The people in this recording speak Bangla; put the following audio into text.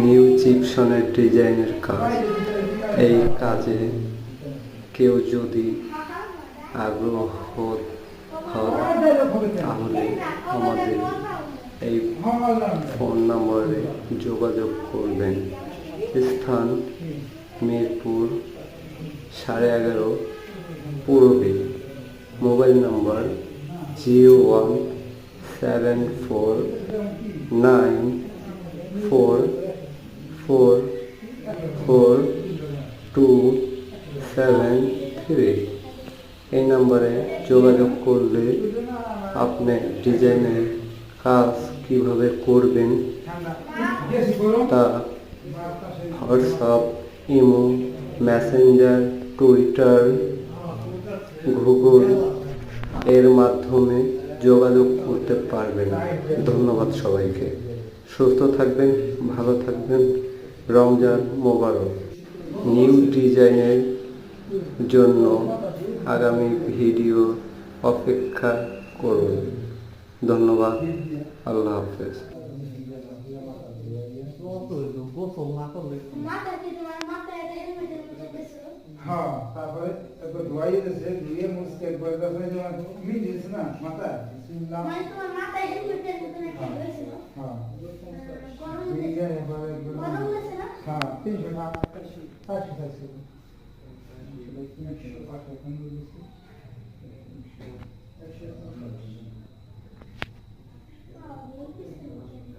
নিউ জিপসনের ডিজাইনের কাজ। এই কাজে কেউ যদি আগ্রহ হন তাহলে আমাদের এই ফোন নম্বরে যোগাযোগ করবেন। স্থান মিরপুর 11:30 পূর্বে। মোবাইল নম্বর 01749444273। এই নম্বরে যোগাযোগ করলে আপনি ডিজাইনের কাজ কিভাবে করবেন তা WhatsApp, imo, Messenger, Twitter, Google এর মাধ্যমে যোগাযোগ করতে পারবেন। ধন্যবাদ সবাইকে। সুস্থ থাকবেন, ভালো থাকবেন। রমজান মোবারক। নিউ ডিজাইনের জন্য আগামী ভিডিও অপেক্ষা করুন। ধন্যবাদ। আল্লাহ হাফেজ। হ্যাঁ, তারপরে ধোয়াই দিতেছে, ধুয়ে মুছতে একবার তারপরে যেমন মিলিয়েছে না মাথা হ্যাঁ 350